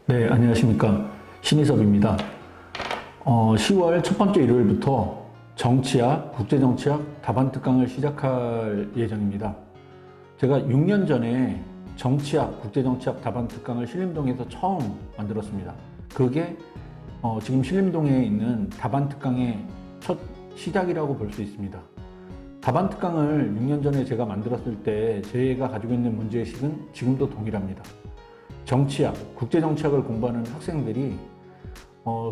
네, 안녕하십니까. 신희섭입니다. 10월 첫 번째 일요일부터 정치학, 국제정치학 답안 특강을 시작할 예정입니다. 제가 6년 전에 정치학, 국제정치학 답안 특강을 신림동에서 처음 만들었습니다. 그게 지금 신림동에 있는 답안 특강의 첫 시작이라고 볼 수 있습니다. 답안 특강을 6년 전에 제가 만들었을 때 제가 가지고 있는 문제의식은 지금도 동일합니다. 정치학, 국제정치학을 공부하는 학생들이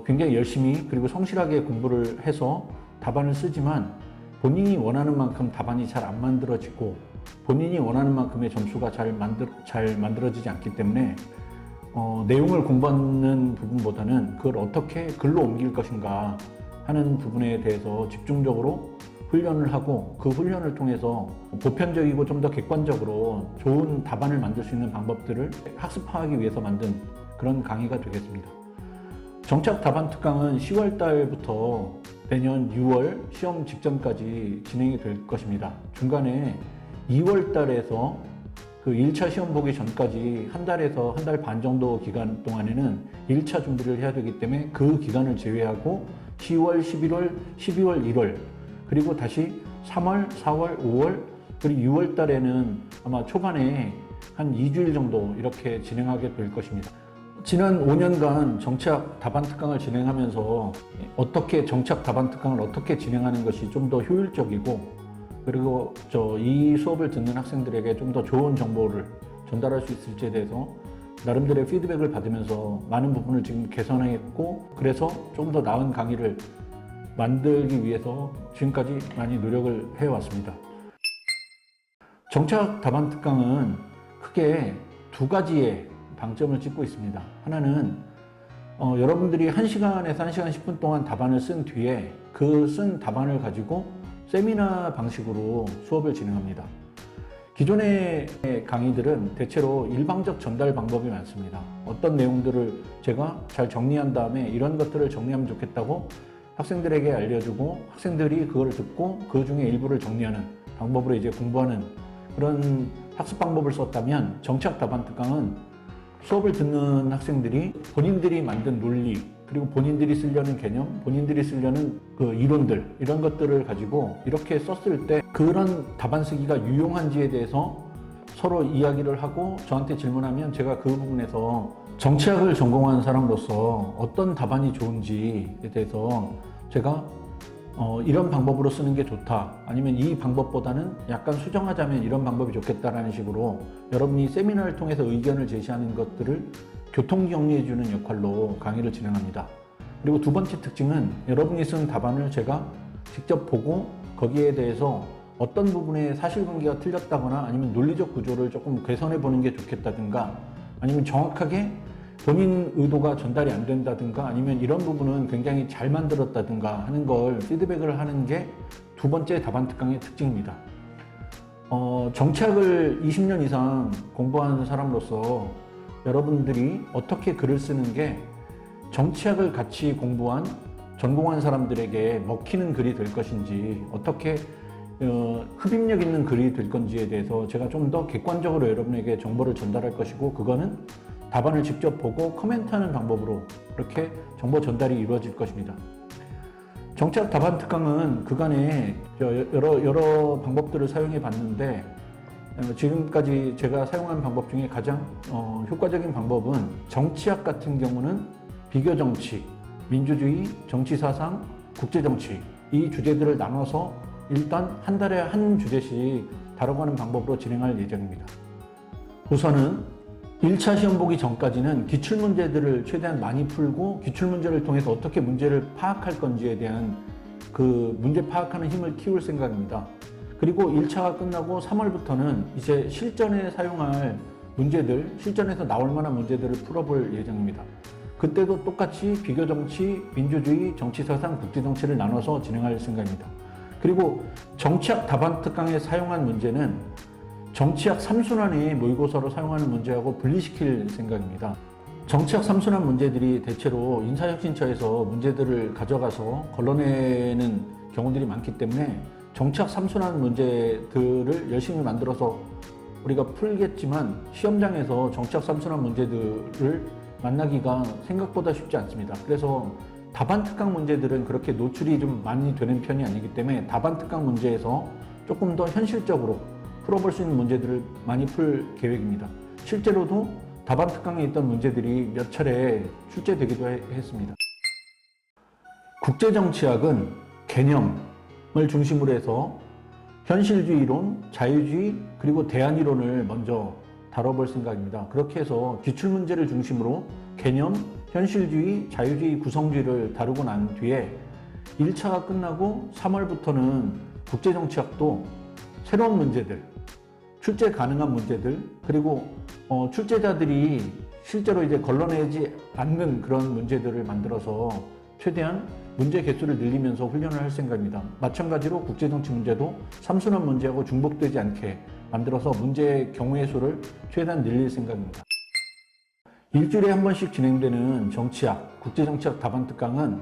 굉장히 열심히 그리고 성실하게 공부를 해서 답안을 쓰지만 본인이 원하는 만큼 답안이 잘 안 만들어지고 본인이 원하는 만큼의 점수가 잘 만들어지지 않기 때문에 내용을 공부하는 부분보다는 그걸 어떻게 글로 옮길 것인가 하는 부분에 대해서 집중적으로 훈련을 하고 그 훈련을 통해서 보편적이고 좀 더 객관적으로 좋은 답안을 만들 수 있는 방법들을 학습하기 위해서 만든 그런 강의가 되겠습니다. 정치학 답안 특강은 10월 달부터 내년 6월 시험 직전까지 진행이 될 것입니다. 중간에 2월 달에서 그 1차 시험 보기 전까지 한 달에서 한 달 반 정도 기간 동안에는 1차 준비를 해야 되기 때문에 그 기간을 제외하고 10월, 11월, 12월, 1월 그리고 다시 3월, 4월, 5월 그리고 6월 달에는 아마 초반에 한 2주일 정도 이렇게 진행하게 될 것입니다. 지난 5년간 정치학 답안 특강을 진행하면서 정치학 답안 특강을 어떻게 진행하는 것이 좀 더 효율적이고 그리고 이 수업을 듣는 학생들에게 좀 더 좋은 정보를 전달할 수 있을지에 대해서 나름대로의 피드백을 받으면서 많은 부분을 지금 개선했고 그래서 좀 더 나은 강의를 만들기 위해서 지금까지 많이 노력을 해왔습니다. 정치학 답안 특강은 크게 두 가지의 방점을 찍고 있습니다. 하나는 여러분들이 1시간에서 1시간 10분 동안 답안을 쓴 뒤에 그 쓴 답안을 가지고 세미나 방식으로 수업을 진행합니다. 기존의 강의들은 대체로 일방적 전달 방법이 많습니다. 어떤 내용들을 제가 잘 정리한 다음에 이런 것들을 정리하면 좋겠다고 학생들에게 알려주고 학생들이 그걸 듣고 그 중에 일부를 정리하는 방법으로 이제 공부하는 그런 학습 방법을 썼다면 정치학 답안 특강은 수업을 듣는 학생들이 본인들이 만든 논리 그리고 본인들이 쓰려는 개념, 본인들이 쓰려는 그 이론들 이런 것들을 가지고 이렇게 썼을 때 그런 답안 쓰기가 유용한지에 대해서 서로 이야기를 하고 저한테 질문하면 제가 그 부분에서 정치학을 전공한 사람으로서 어떤 답안이 좋은지에 대해서 제가 이런 방법으로 쓰는 게 좋다 아니면 이 방법보다는 약간 수정하자면 이런 방법이 좋겠다라는 식으로 여러분이 세미나를 통해서 의견을 제시하는 것들을 교통정리해주는 역할로 강의를 진행합니다. 그리고 두 번째 특징은 여러분이 쓴 답안을 제가 직접 보고 거기에 대해서 어떤 부분에 사실관계가 틀렸다거나 아니면 논리적 구조를 조금 개선해 보는 게 좋겠다든가 아니면 정확하게 본인 의도가 전달이 안 된다든가 아니면 이런 부분은 굉장히 잘 만들었다든가 하는 걸 피드백을 하는 게 두 번째 답안 특강의 특징입니다. 정치학을 20년 이상 공부하는 사람으로서 여러분들이 어떻게 글을 쓰는 게 정치학을 같이 공부한 전공한 사람들에게 먹히는 글이 될 것인지 어떻게 흡입력 있는 글이 될 건지에 대해서 제가 좀 더 객관적으로 여러분에게 정보를 전달할 것이고 그거는 답안을 직접 보고 코멘트하는 방법으로 그렇게 정보 전달이 이루어질 것입니다. 정치학 답안 특강은 그간에 여러 방법들을 사용해 봤는데 지금까지 제가 사용한 방법 중에 가장 효과적인 방법은 정치학 같은 경우는 비교정치, 민주주의, 정치사상, 국제정치 이 주제들을 나눠서 일단 한 달에 한 주제씩 다뤄가는 방법으로 진행할 예정입니다. 우선은 1차 시험 보기 전까지는 기출문제들을 최대한 많이 풀고 기출문제를 통해서 어떻게 문제를 파악할 건지에 대한 그 문제 파악하는 힘을 키울 생각입니다. 그리고 1차가 끝나고 3월부터는 이제 실전에 사용할 문제들, 실전에서 나올 만한 문제들을 풀어볼 예정입니다. 그때도 똑같이 비교정치, 민주주의, 정치사상, 국제정치를 나눠서 진행할 생각입니다. 그리고 정치학 답안 특강에 사용한 문제는 정치학 3순환의 모의고사로 사용하는 문제하고 분리시킬 생각입니다. 정치학 3순환 문제들이 대체로 인사혁신처에서 문제들을 가져가서 걸러내는 경우들이 많기 때문에 정치학 3순환 문제들을 열심히 만들어서 우리가 풀겠지만 시험장에서 정치학 3순환 문제들을 만나기가 생각보다 쉽지 않습니다. 그래서 답안 특강 문제들은 그렇게 노출이 좀 많이 되는 편이 아니기 때문에 답안 특강 문제에서 조금 더 현실적으로 풀어볼 수 있는 문제들을 많이 풀 계획입니다. 실제로도 답안 특강에 있던 문제들이 몇 차례 출제되기도 했습니다. 국제정치학은 개념을 중심으로 해서 현실주의론, 자유주의, 그리고 대안이론을 먼저 다뤄볼 생각입니다. 그렇게 해서 기출문제를 중심으로 개념, 현실주의, 자유주의, 구성주의를 다루고 난 뒤에 1차가 끝나고 3월부터는 국제정치학도 새로운 문제들, 출제 가능한 문제들, 그리고 출제자들이 실제로 이제 걸러내지 않는 그런 문제들을 만들어서 최대한 문제 개수를 늘리면서 훈련을 할 생각입니다. 마찬가지로 국제정치 문제도 삼순환 문제하고 중복되지 않게 만들어서 문제의 경우의 수를 최대한 늘릴 생각입니다. 일주일에 한 번씩 진행되는 정치학, 국제정치학 답안 특강은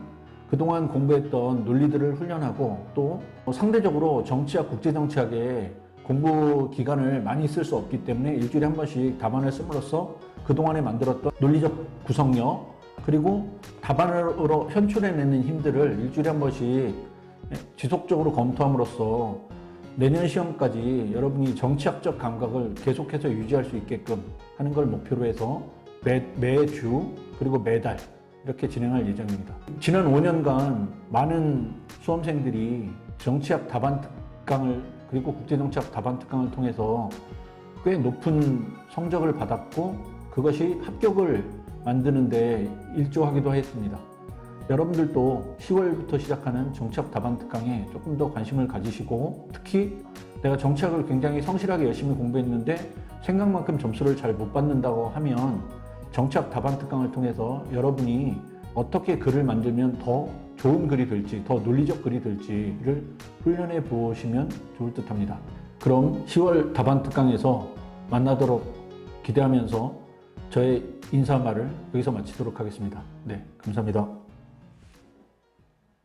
그동안 공부했던 논리들을 훈련하고 또 상대적으로 정치학, 국제정치학에 공부 기간을 많이 쓸 수 없기 때문에 일주일에 한 번씩 답안을 씀으로써 그동안에 만들었던 논리적 구성력 그리고 답안으로 현출해내는 힘들을 일주일에 한 번씩 지속적으로 검토함으로써 내년 시험까지 여러분이 정치학적 감각을 계속해서 유지할 수 있게끔 하는 걸 목표로 해서 매주 그리고 매달 이렇게 진행할 예정입니다. 지난 5년간 많은 수험생들이 정치학 답안 특강을 그리고 국제정치학 답안 특강을 통해서 꽤 높은 성적을 받았고 그것이 합격을 만드는데 일조하기도 했습니다. 여러분들도 10월부터 시작하는 정치학 답안 특강에 조금 더 관심을 가지시고 특히 내가 정치학을 굉장히 성실하게 열심히 공부했는데 생각만큼 점수를 잘 못 받는다고 하면 정치학 답안 특강을 통해서 여러분이 어떻게 글을 만들면 더 좋은 글이 될지, 더 논리적 글이 될지를 훈련해 보시면 좋을 듯 합니다. 그럼 10월 답안 특강에서 만나도록 기대하면서 저의 인사말을 여기서 마치도록 하겠습니다. 네, 감사합니다.